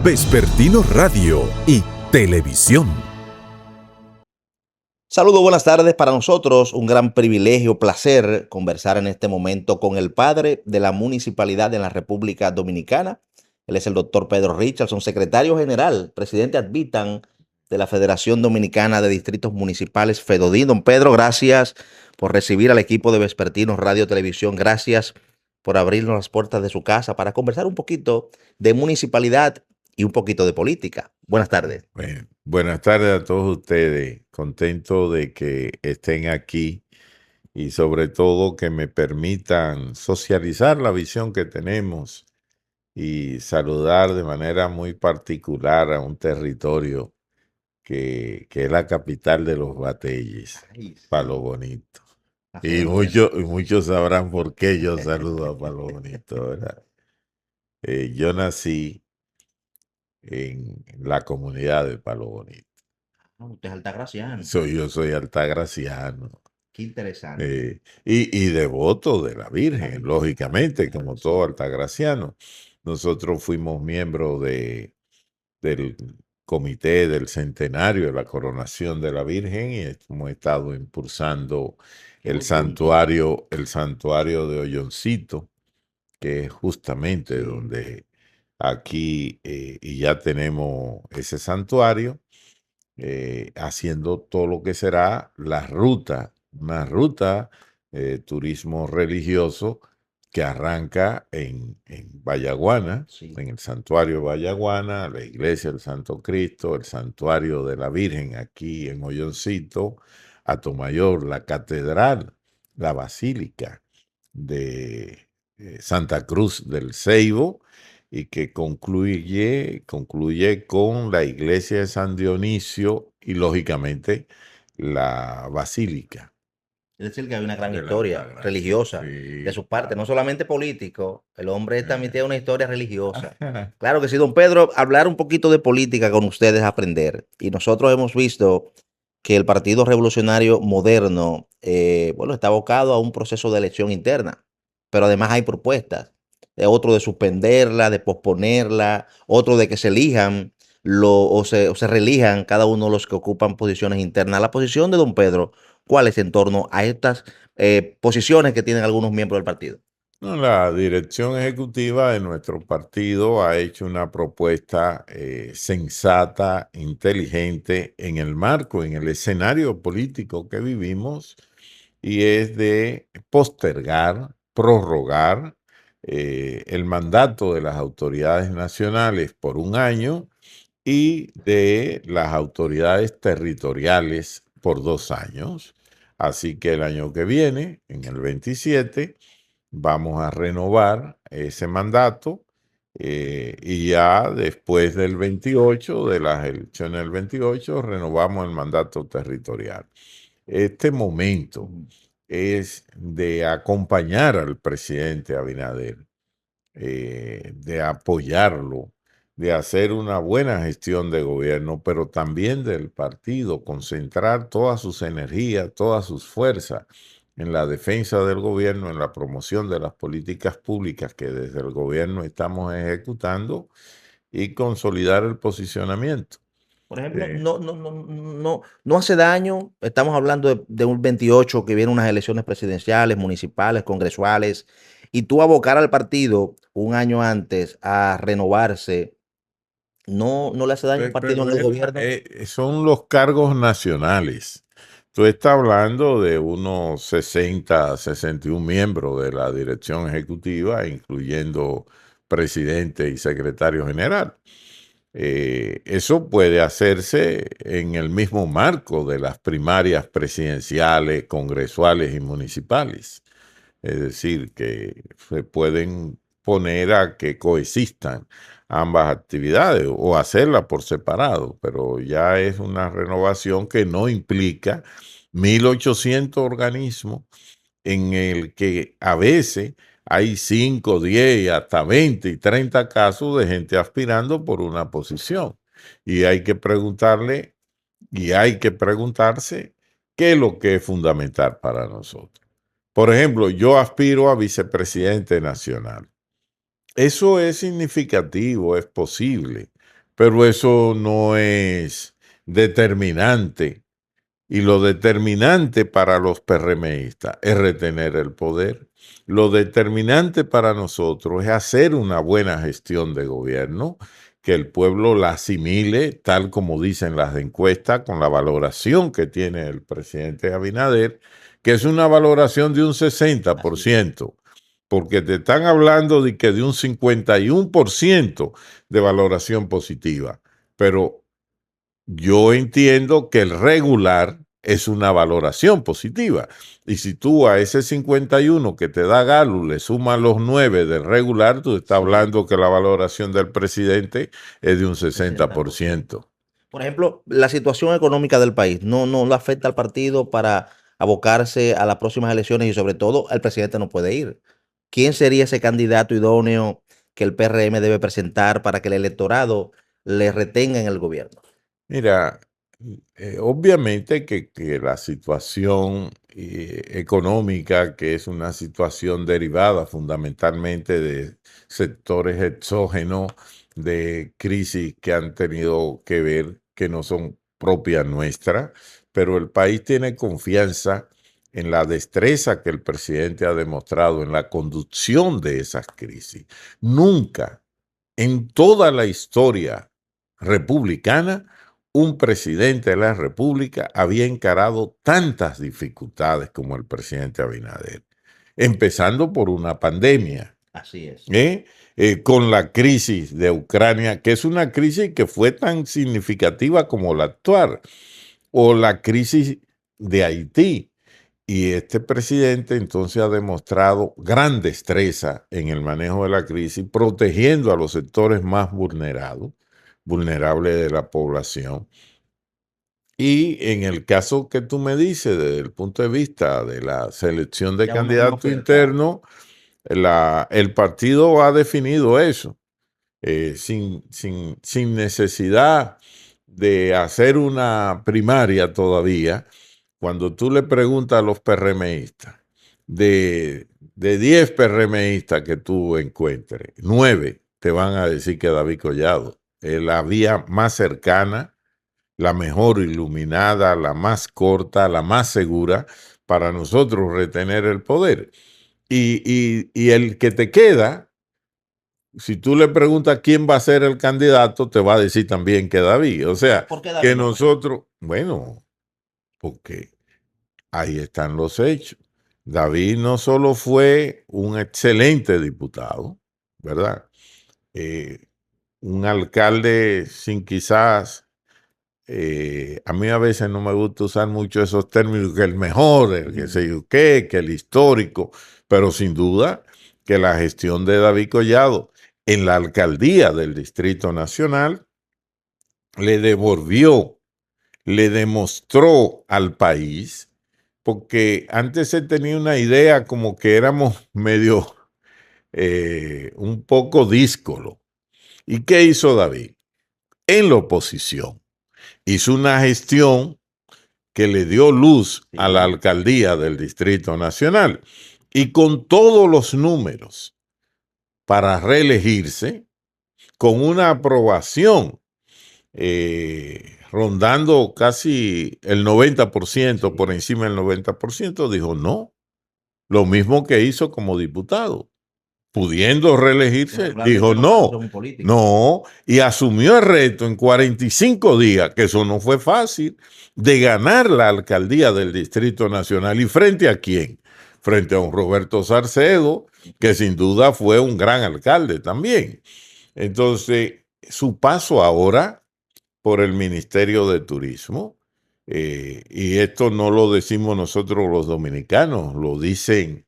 Vespertino Radio y Televisión. Saludos, buenas tardes. Para nosotros un gran privilegio, placer conversar en este momento con el padre de la municipalidad de la República Dominicana. Él es el doctor Pedro Richardson, secretario general, presidente ad vitam de la Federación Dominicana de Distritos Municipales, FEDODIN. Don Pedro, gracias por recibir al equipo de Vespertino Radio Televisión. Gracias por abrirnos las puertas de su casa para conversar un poquito de municipalidad y un poquito de política. Buenas tardes. Bueno, buenas tardes a todos ustedes. Contento de que estén aquí y sobre todo que me permitan socializar la visión que tenemos y saludar de manera muy particular a un territorio que es la capital de los Batalles, Palo Bonito. Y muchos sabrán por qué yo saludo a Palo Bonito, ¿verdad? Yo nací en la comunidad de Palo Bonito. Usted es altagraciano. Yo soy altagraciano. Qué interesante. Y devoto de la Virgen, lógicamente, como todo altagraciano. Nosotros fuimos miembros del comité del centenario de la coronación de la Virgen y hemos estado impulsando el santuario de Hoyoncito, que es justamente donde aquí, y ya tenemos ese santuario, haciendo todo lo que será una ruta turismo religioso que arranca en Vallaguana, en el santuario de Vallaguana, la iglesia del Santo Cristo, el santuario de la Virgen aquí en Hoyoncito, Atomayor, la catedral, la basílica de Santa Cruz del Ceibo, y que concluye con la iglesia de San Dionisio y, lógicamente, la basílica. Es decir, que hay una gran historia religiosa de su parte, no solamente político. El hombre también tiene una historia religiosa. Claro que sí, don Pedro, hablar un poquito de política con ustedes es aprender. Y nosotros hemos visto que el Partido Revolucionario Moderno, está abocado a un proceso de elección interna, pero además hay propuestas. Otro de suspenderla, de posponerla, otro de que se elijan o se reelijan cada uno de los que ocupan posiciones internas. La posición de don Pedro, ¿cuál es en torno a estas posiciones que tienen algunos miembros del partido? No, la dirección ejecutiva de nuestro partido ha hecho una propuesta sensata, inteligente en el marco, en el escenario político que vivimos, y es de postergar, prorrogar el mandato de las autoridades nacionales por un año y de las autoridades territoriales por 2 años. Así que el año que viene, en el 27, vamos a renovar ese mandato y ya después del 28, de las elecciones del 28, renovamos el mandato territorial. Este momento es de acompañar al presidente Abinader, de apoyarlo, de hacer una buena gestión de gobierno, pero también del partido, concentrar todas sus energías, todas sus fuerzas en la defensa del gobierno, en la promoción de las políticas públicas que desde el gobierno estamos ejecutando y consolidar el posicionamiento. Por ejemplo, no hace daño. Estamos hablando de un 28 que vienen unas elecciones presidenciales, municipales, congresuales, y tú abocar al partido un año antes a renovarse, ¿no le hace daño al partido en el gobierno? Son los cargos nacionales. Tú estás hablando de unos 60, 61 miembros de la dirección ejecutiva, incluyendo presidente y secretario general. Eso puede hacerse en el mismo marco de las primarias presidenciales, congresuales y municipales. Es decir, que se pueden poner a que coexistan ambas actividades o hacerlas por separado, pero ya es una renovación que no implica 1.800 organismos en el que a veces hay 5, 10 y hasta 20 y 30 casos de gente aspirando por una posición. Y hay que preguntarle y hay que preguntarse qué es lo que es fundamental para nosotros. Por ejemplo, yo aspiro a vicepresidente nacional. Eso es significativo, es posible, pero eso no es determinante. Y lo determinante para los PRMistas es retener el poder. Lo determinante para nosotros es hacer una buena gestión de gobierno, que el pueblo la asimile, tal como dicen las encuestas, con la valoración que tiene el presidente Abinader, que es una valoración de un 60%, porque te están hablando de que de un 51% de valoración positiva, pero yo entiendo que el regular es una valoración positiva. Y si tú a ese 51 que te da Galo le sumas los 9 del regular, tú estás hablando que la valoración del presidente es de un 60%. Por ejemplo, la situación económica del país no le afecta al partido para abocarse a las próximas elecciones y sobre todo el presidente no puede ir. ¿Quién sería ese candidato idóneo que el PRM debe presentar para que el electorado le retenga en el gobierno? Mira, obviamente que la situación económica, que es una situación derivada fundamentalmente de sectores exógenos, de crisis que han tenido que ver, que no son propias nuestras, pero el país tiene confianza en la destreza que el presidente ha demostrado en la conducción de esas crisis. Nunca en toda la historia republicana un presidente de la República había encarado tantas dificultades como el presidente Abinader, empezando por una pandemia. Así es. Con la crisis de Ucrania, que es una crisis que fue tan significativa como la actual, o la crisis de Haití. Y este presidente entonces ha demostrado gran destreza en el manejo de la crisis, protegiendo a los sectores más vulnerables de la población. Y en el caso que tú me dices, desde el punto de vista de la selección de candidato interno, el partido ha definido eso, sin necesidad de hacer una primaria todavía. Cuando tú le preguntas a los PRMistas, de 10 PRMistas que tú encuentres, 9 te van a decir que David Collado es la vía más cercana, la mejor iluminada, la más corta, la más segura para nosotros retener el poder. Y el que te queda, si tú le preguntas quién va a ser el candidato, te va a decir también que David. O sea, que nosotros, bueno, porque ahí están los hechos. David no solo fue un excelente diputado, ¿verdad? Un alcalde sin quizás, a mí a veces no me gusta usar mucho esos términos, que el mejor, el que sé yo qué, que el histórico, pero sin duda que la gestión de David Collado en la alcaldía del Distrito Nacional le devolvió, le demostró al país, porque antes se tenía una idea como que éramos medio, un poco díscolo. ¿Y qué hizo David? En la oposición hizo una gestión que le dio luz a la alcaldía del Distrito Nacional y con todos los números para reelegirse, con una aprobación rondando casi el 90%, por encima del 90%, dijo no. Lo mismo que hizo como diputado. Pudiendo reelegirse, dijo no, y asumió el reto en 45 días, que eso no fue fácil, de ganar la alcaldía del Distrito Nacional. ¿Y frente a quién? Frente a un Roberto Sarcedo, que sin duda fue un gran alcalde también. Entonces, su paso ahora por el Ministerio de Turismo, y esto no lo decimos nosotros los dominicanos, lo dicen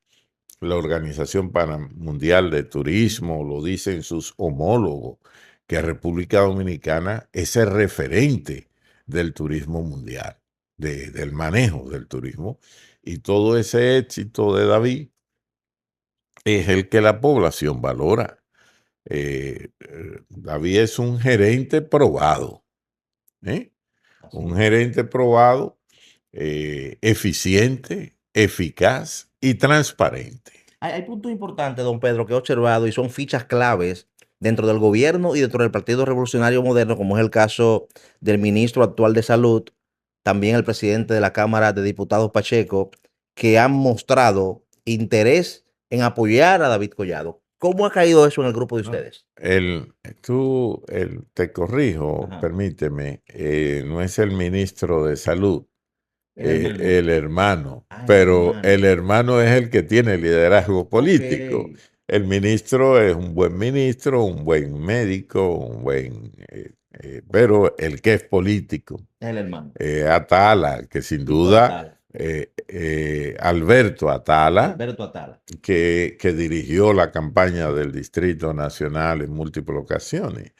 la Organización Mundial de Turismo, lo dicen sus homólogos, que República Dominicana es el referente del turismo mundial, del manejo del turismo, y todo ese éxito de David es el que la población valora. David es un gerente probado, un gerente probado, eficiente, eficaz y transparente. Hay puntos importantes, don Pedro, que he observado y son fichas claves dentro del gobierno y dentro del Partido Revolucionario Moderno, como es el caso del ministro actual de Salud, también el presidente de la Cámara de Diputados Pacheco, que han mostrado interés en apoyar a David Collado. ¿Cómo ha caído eso en el grupo de No, ustedes? te corrijo, Ajá. permíteme, no es el ministro de Salud, El hermano. el hermano, Ah, el pero hermano. el hermano es el que tiene liderazgo político. Ok. El ministro es un buen ministro, un buen médico, pero el que es político, El hermano. Atala, que sin Víctor duda, Atala. Alberto Atala, Alberto Atala. que dirigió la campaña del Distrito Nacional en múltiples ocasiones.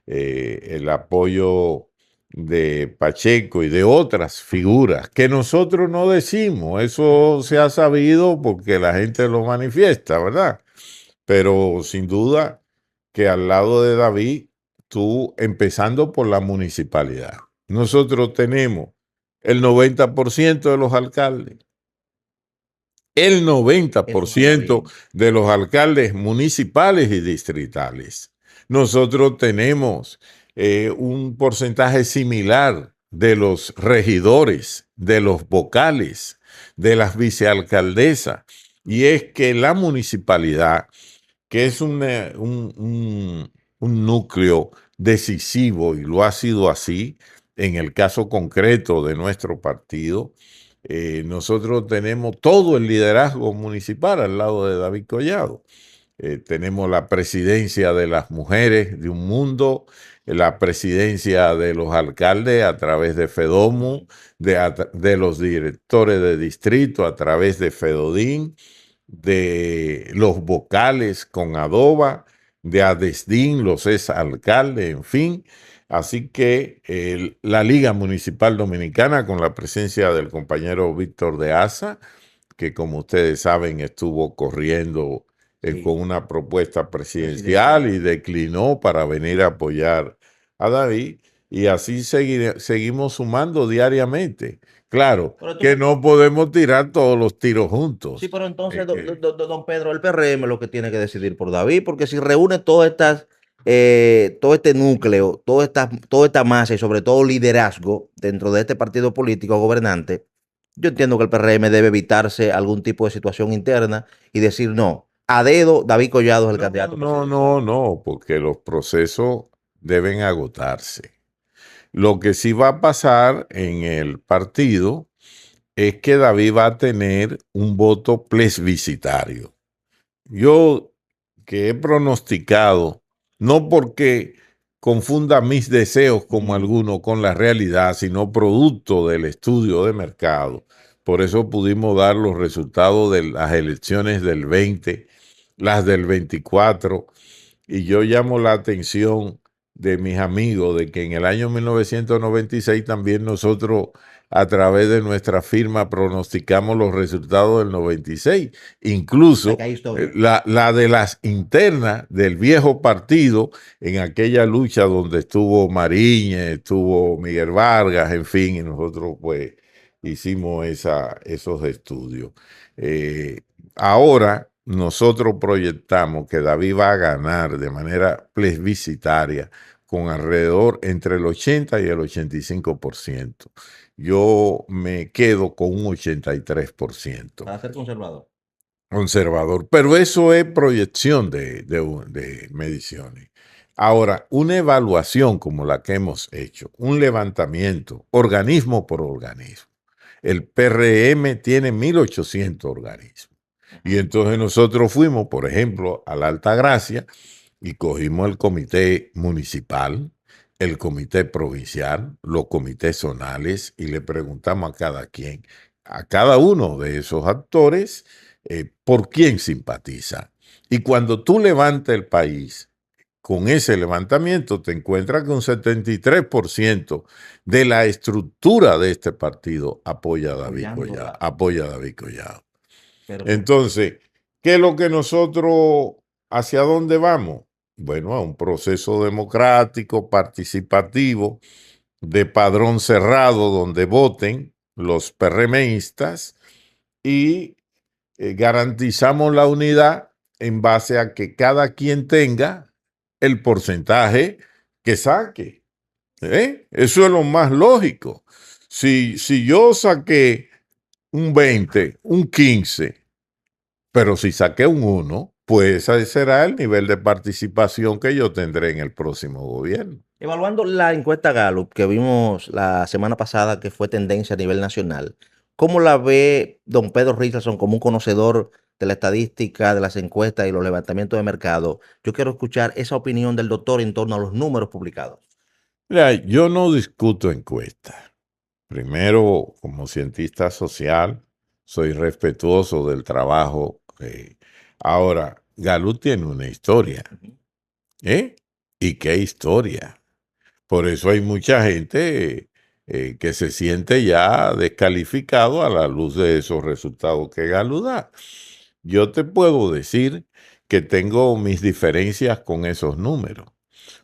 El apoyo de Pacheco y de otras figuras que nosotros no decimos, eso se ha sabido porque la gente lo manifiesta, ¿verdad? Pero sin duda que al lado de David, tú empezando por la municipalidad, nosotros tenemos el 90% de los alcaldes. El Eso suena 90% bien. de los alcaldes municipales y distritales. Nosotros tenemos un porcentaje similar de los regidores, de los vocales, de las vicealcaldesas. Y es que la municipalidad, que es un núcleo decisivo, y lo ha sido así en el caso concreto de nuestro partido, nosotros tenemos todo el liderazgo municipal al lado de David Collado. Tenemos la presidencia de las mujeres de un mundo, la presidencia de los alcaldes a través de FEDOMU, de los directores de distrito a través de FEDODIN, de los vocales con Adoba, de Adesdin, los exalcaldes, en fin. Así que la Liga Municipal Dominicana, con la presencia del compañero Víctor de Asa, que como ustedes saben estuvo corriendo Sí. con una propuesta presidencial y declinó para venir a apoyar a David, y así seguimos sumando diariamente. Claro Pero que no podemos tirar todos los tiros sí, juntos. pero entonces, Que don Pedro, el PRM lo que tiene que decidir por David, porque si reúne todas estas, todo este núcleo, toda esta masa y sobre todo liderazgo dentro de este partido político gobernante, yo entiendo que el PRM debe evitarse algún tipo de situación interna y decir no, a dedo, David Collado es el candidato presidencial. no, porque los procesos deben agotarse. Lo que sí va a pasar en el partido es que David va a tener un voto plebiscitario. Yo que he pronosticado, no porque confunda mis deseos como alguno con la realidad, sino producto del estudio de mercado. Por eso pudimos dar los resultados de las elecciones del 20, las del 24, y yo llamo la atención de mis amigos de que en el año 1996 también nosotros a través de nuestra firma pronosticamos los resultados del 96. Incluso Acá hay historia. la de las internas del viejo partido en aquella lucha donde estuvo Mariñez, estuvo Miguel Vargas, en fin, y nosotros pues hicimos esos estudios. Ahora nosotros proyectamos que David va a ganar de manera plebiscitaria con alrededor entre el 80 y el 85%. Yo me quedo con un 83%. Para ser conservador. Conservador, pero eso es proyección de mediciones. Ahora, una evaluación como la que hemos hecho, un levantamiento, organismo por organismo. El PRM tiene 1.800 organismos. Y entonces nosotros fuimos, por ejemplo, a la Altagracia y cogimos el comité municipal, el comité provincial, los comités zonales, y le preguntamos a cada quien, a cada uno de esos actores, por quién simpatiza. Y cuando tú levantas el país, con ese levantamiento te encuentras que un 73% de la estructura de este partido apoya a David Collado. Apoya a David Collado. Entonces, ¿qué es lo que nosotros, hacia dónde vamos? Bueno, a un proceso democrático, participativo, de padrón cerrado, donde voten los PRMistas y garantizamos la unidad en base a que cada quien tenga el porcentaje que saque. Eso es lo más lógico. Si yo saqué un 20, un 15, pero si saqué un 1, pues ese será el nivel de participación que yo tendré en el próximo gobierno. Evaluando la encuesta Gallup que vimos la semana pasada, que fue tendencia a nivel nacional, ¿cómo la ve don Pedro Richardson como un conocedor de la estadística, de las encuestas y los levantamientos de mercado? Yo quiero escuchar esa opinión del doctor en torno a los números publicados. Mira, yo no discuto encuestas. Primero, como cientista social, soy respetuoso del trabajo. Ahora, Galú tiene una historia. ¿Eh? ¿Y qué historia? Por eso hay mucha gente que se siente ya descalificado a la luz de esos resultados que Galú da. Yo te puedo decir que tengo mis diferencias con esos números.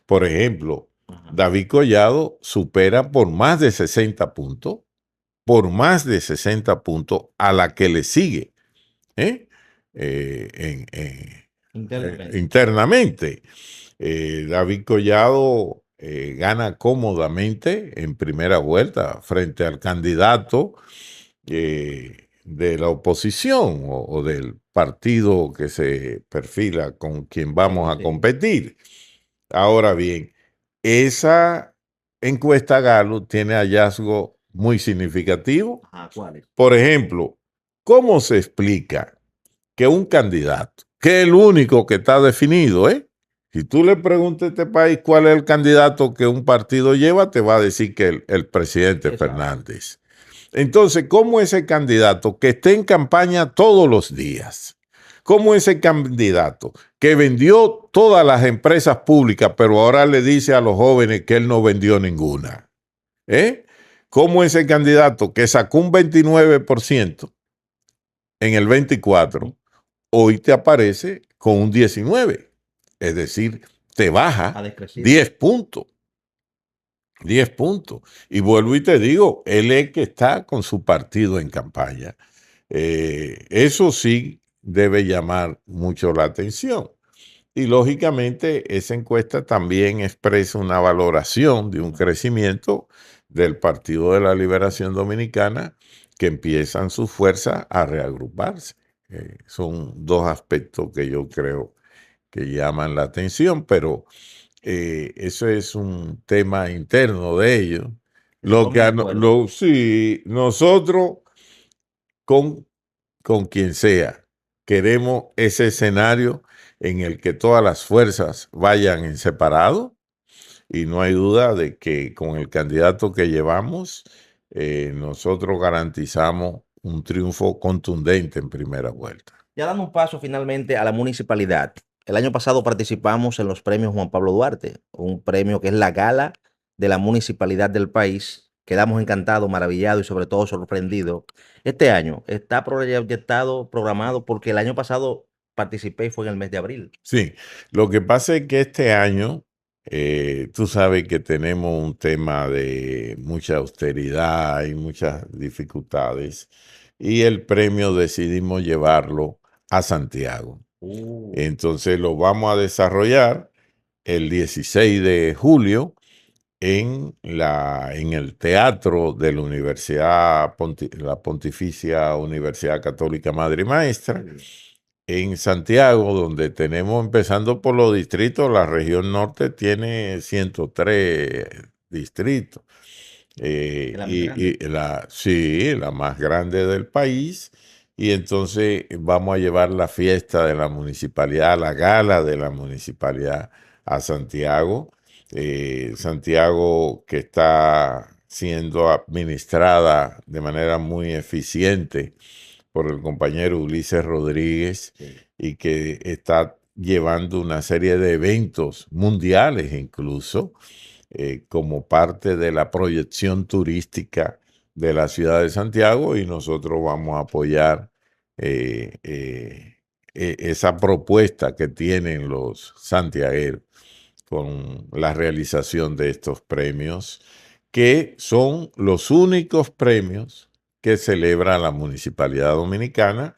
Por ejemplo, David Collado supera por más de 60 puntos, a la que le sigue internamente. David Collado gana cómodamente en primera vuelta frente al candidato de la oposición o del partido que se perfila con quien vamos a competir. Ahora bien, esa encuesta Gallup tiene hallazgo muy significativo. ¿Cuáles? Por ejemplo, ¿cómo se explica que un candidato, que es el único que está definido, si tú le preguntas a este país cuál es el candidato que un partido lleva, te va a decir que el presidente Fernández. Entonces, ¿cómo ese candidato que esté en campaña todos los días, cómo ese candidato que vendió todas las empresas públicas, pero ahora le dice a los jóvenes que él no vendió ninguna? ¿Cómo ese candidato que sacó un 29% en el 24, hoy te aparece con un 19%? Es decir, te baja 10 puntos. 10 puntos. Y vuelvo y te digo, él es que está con su partido en campaña. Eso sí debe llamar mucho la atención. Y lógicamente esa encuesta también expresa una valoración de un crecimiento del Partido de la Liberación Dominicana, que empiezan sus fuerzas a reagruparse. Son dos aspectos que yo creo que llaman la atención, pero eso es un tema interno de ellos. Sí, nosotros con quien sea queremos ese escenario en el que todas las fuerzas vayan en separado, y no hay duda de que con el candidato que llevamos, nosotros garantizamos un triunfo contundente en primera vuelta. Ya dando un paso finalmente a la municipalidad. El año pasado participamos en los premios Juan Pablo Duarte, un premio que es la gala de la municipalidad del país. Quedamos encantados, maravillados y sobre todo sorprendidos. Este año está proyectado, programado, porque el año pasado participé y fue en el mes de abril. Sí, lo que pasa es que este año, tú sabes que tenemos un tema de mucha austeridad y muchas dificultades, y el premio decidimos llevarlo a Santiago. Entonces lo vamos a desarrollar el 16 de julio en el teatro de la Universidad, la Pontificia Universidad Católica Madre y Maestra, en Santiago, donde tenemos, empezando por los distritos, la región norte tiene 103 distritos. Sí, la más grande del país. Y entonces vamos a llevar la fiesta de la municipalidad, la gala de la municipalidad a Santiago. Santiago, que está siendo administrada de manera muy eficiente por el compañero Ulises Rodríguez, y que está llevando una serie de eventos mundiales incluso, como parte de la proyección turística de la ciudad de Santiago, y nosotros vamos a apoyar esa propuesta que tienen los santiagueros con la realización de estos premios, que son los únicos premios que celebra la Municipalidad Dominicana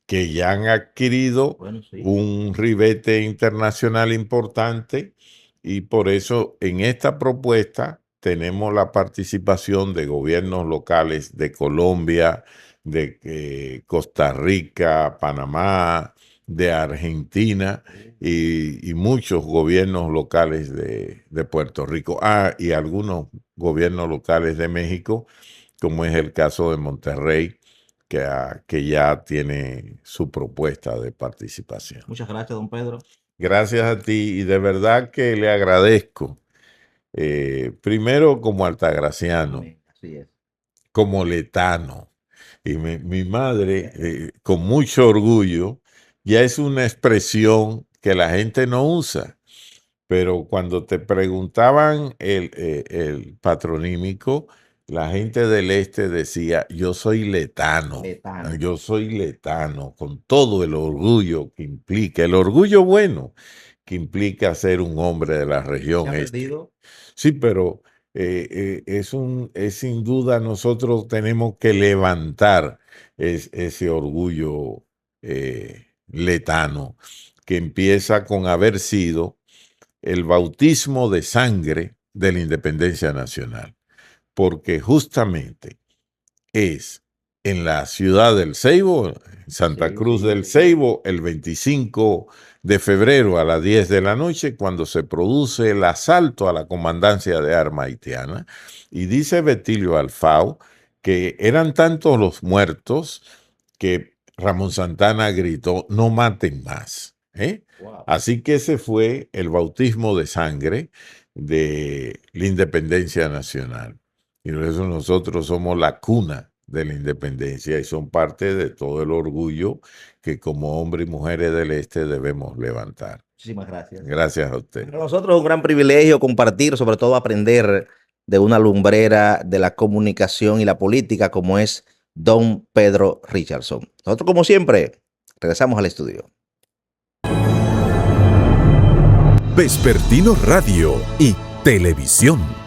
que ya han adquirido un ribete internacional importante, y por eso en esta propuesta tenemos la participación de gobiernos locales de Colombia, de Costa Rica, Panamá, de Argentina y muchos gobiernos locales de Puerto Rico. Y algunos gobiernos locales de México, como es el caso de Monterrey, que ya tiene su propuesta de participación. Muchas gracias, don Pedro. Gracias a ti, y de verdad que le agradezco, primero como altagraciano, así es, como letano, y mi madre, con mucho orgullo, ya es una expresión que la gente no usa, pero cuando te preguntaban el patronímico, la gente del este decía, yo soy letano, yo soy letano, con todo el orgullo que implica, el orgullo bueno que implica ser un hombre de la región este. Sí, pero es sin duda, nosotros tenemos que levantar ese orgullo letano, que empieza con haber sido el bautismo de sangre de la independencia nacional, porque justamente es en la ciudad del Ceibo, Santa Cruz del Ceibo, el 25 de febrero a las 10 de la noche, cuando se produce el asalto a la comandancia de armas haitiana. Y dice Betilio Alfao que eran tantos los muertos que Ramón Santana gritó, no maten más. Wow. Así que ese fue el bautismo de sangre de la independencia nacional. Y por eso nosotros somos la cuna de la independencia y son parte de todo el orgullo que como hombres y mujeres del este debemos levantar. Muchísimas gracias. Gracias a usted. Para nosotros es un gran privilegio compartir, sobre todo aprender de una lumbrera de la comunicación y la política como es don Pedro Richardson. Nosotros, como siempre, regresamos al estudio. Vespertino Radio y Televisión.